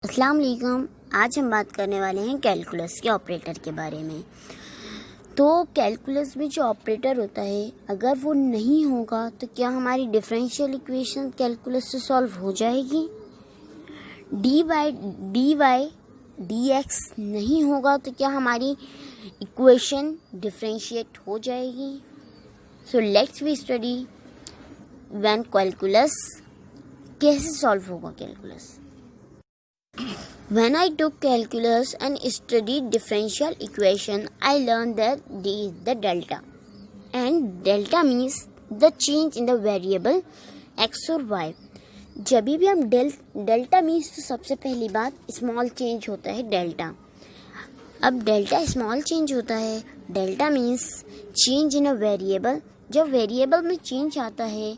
अस्सलाम वालेकुम। आज हम बात करने वाले हैं कैलकुलस के ऑपरेटर के बारे में। तो कैलकुलस में जो ऑपरेटर होता है, अगर वो नहीं होगा तो क्या हमारी डिफरेंशियल इक्वेशन कैलकुलस से सॉल्व हो जाएगी? dy dx नहीं होगा तो क्या हमारी इक्वेशन डिफरेंशिएट हो जाएगी? So let's we study when calculus, कैसे सॉल्व होगा calculus. When I took calculus and studied differential equation, I learned that D is the delta, and delta means the change in the variable x or y. जब भी हम delta means तो सबसे पहली बात small change होता है delta. अब डेल्टा स्मॉल चेंज होता है, delta means change in a variable. जब वेरिएबल में चेंज आता है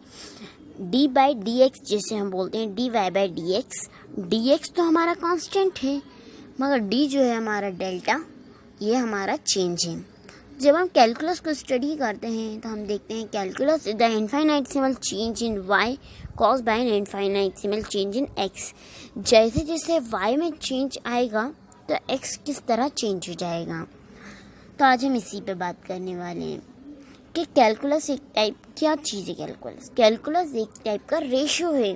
डी बाई डी एक्स, जैसे हम बोलते हैं d y by d x. D x तो हमारा कांस्टेंट है, मगर डी जो है हमारा डेल्टा, ये हमारा चेंज है। जब हम कैलकुलस को स्टडी करते हैं तो हम देखते हैं calculus is the infinitesimal change in y cause by an infinitesimal change in x. जैसे जैसे वाई में चेंज आएगा तो एक्स किस तरह चेंज हो जाएगा। तो आज हम इसी पे बात करने वाले हैं कि कैलकुलस एक टाइप क्या चीज़ है। कैलकुलस एक टाइप का रेशियो है।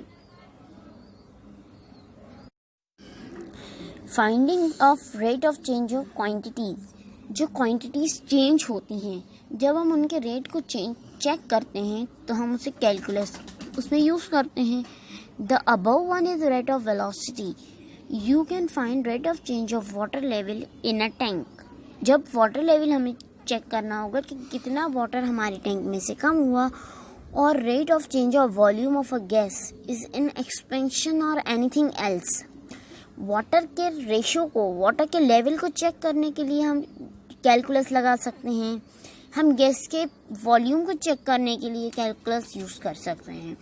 Finding of rate of change of quantities, जो क्वांटिटीज़ चेंज होती हैं, जब हम उनके रेट को चेक करते हैं तो हम उसे कैलकुलस उसमें यूज़ करते हैं। The above one is rate of velocity. You can find rate of change of water level in a tank. जब वाटर लेवल हमें चेक करना होगा कि कितना वाटर हमारे टैंक में से कम हुआ। और rate of change of volume of a gas is in expansion और एनीथिंग एल्स। वाटर के रेशो को, वाटर के लेवल को चेक करने के लिए हम कैलकुलस लगा सकते हैं। हम गैस के वॉल्यूम को चेक करने के लिए कैलकुलस यूज़ कर सकते हैं।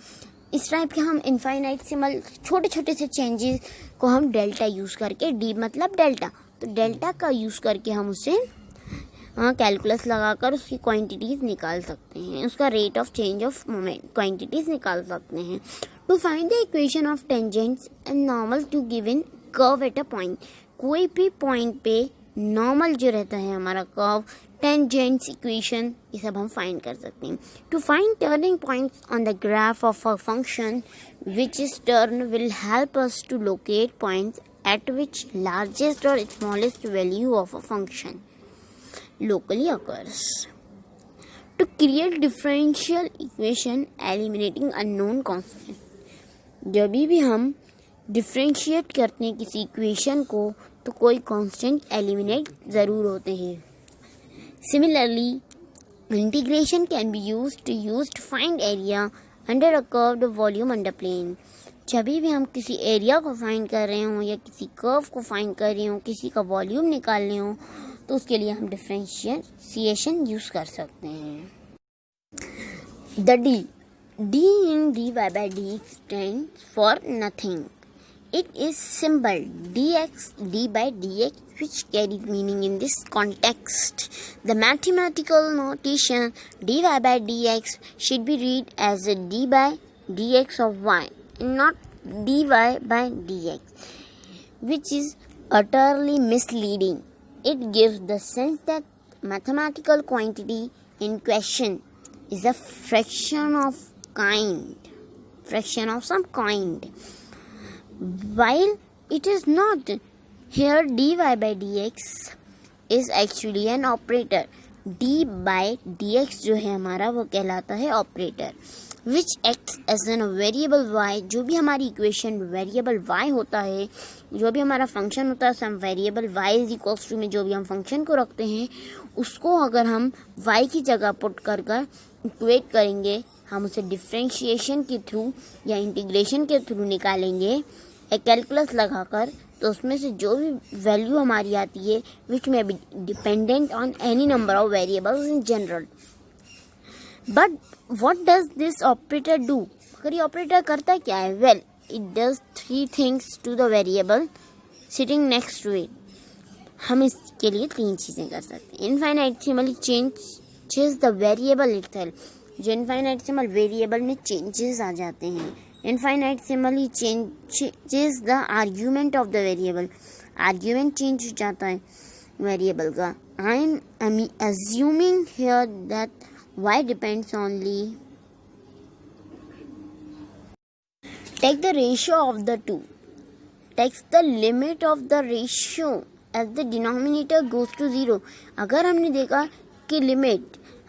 इस टाइप के हम इनफाइनाइटेसिमल छोटे छोटे से चेंजेस को हम डेल्टा यूज़ करके, डी मतलब डेल्टा, तो डेल्टा का यूज़ करके हम उसे कैलकुलस लगाकर उसकी क्वांटिटीज़ निकाल सकते हैं, उसका rate of change of moment quantities निकाल सकते हैं। To find the equation of tangents and normal to given curve at a point. कोई भी पॉइंट पे नॉर्मल जो रहता है हमारा कर्व, टेंजेंट्स इक्वेशन, ये सब हम फाइंड कर सकते हैं। To find turning points on the graph of a function which is turn will help us to locate points at which largest और smallest value of a function locally occurs. To create differential equation eliminating unknown constant, जब भी हम differentiate करते हैं किसी equation को तो कोई कांस्टेंट एलिमिनेट ज़रूर होते हैं। Similarly integration can be used to find area under a curved volume under plane. जब भी हम किसी एरिया को फाइंड कर रहे हों या किसी कर्व को फाइंड कर रहे हों, किसी का वॉल्यूम निकाल रहे हों, तो उसके लिए हम डिफरेंशिएशन यूज़ कर सकते हैं। The d in d y by d stands for nothing. It is symbol dx d by dx which carry meaning in this context. The mathematical notation dy by dx should be read as a d by dx of y and not dy by dx, which is utterly misleading. It gives the sense that mathematical quantity in question is a fraction of some kind, while it is not. Here dy by dx is actually an operator. d by dx जो है हमारा वो कहलाता है operator, which acts as a variable y। जो भी हमारी equation variable y होता है, जो भी हमारा फंक्शन होता है, हम variable y is equals to में जो भी हम फंक्शन को रखते हैं, उसको अगर हम y की जगह पुट कर इक्वेट करेंगे, हम उसे डिफ्रेंशिएशन के थ्रू या इंटीग्रेशन के थ्रू निकालेंगे एक कैलकुलस लगाकर, तो उसमें से जो भी वैल्यू हमारी आती है विच में be dependent on any number of variables in general. But what does this operator do? अगर ये ऑपरेटर करता क्या है? Well, it does three things to the variable sitting next to it. हम इसके लिए तीन चीज़ें कर सकते हैं। इनफाइनाइटेसिमली चेंजेस द वेरिएबल इटसेल्फ। जो इनफाइनाइटेसिमल वेरिएबल में चेंजेस आ जाते हैं, Infinitesimally changes the argument of the variable. Argument change हो जाता है variable का. I am assuming here that y depends only. Take the ratio of the two. Takes the limit of the ratio as the denominator goes to 0. अगर हमने देखा कि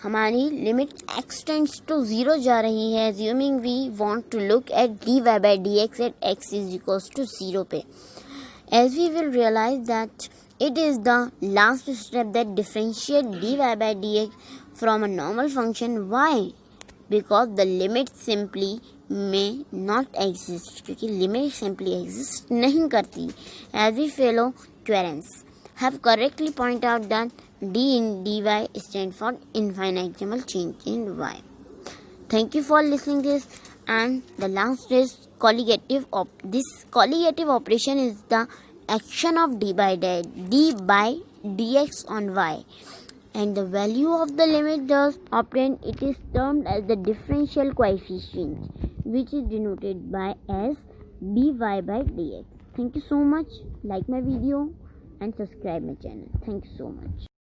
हमारी limit x tends to 0 जा रही है, assuming we want to look at dy by dx at x is equals to 0 पे, as we will realize that it is the last step that differentiate dy by dx from a normal function. Why? Because the limit simply may not exist, क्योंकि limit simply exist नहीं करती. As we fellow querents have correctly pointed out that d in dy stand for infinitesimal change in y. Thank you for listening this. And the last is colligative. This colligative operation is the action of d by dx on y. And the value of the limit thus obtained, it is termed as the differential coefficient, which is denoted by as dy by dx. Thank you so much. Like my video and subscribe my channel. Thank you so much.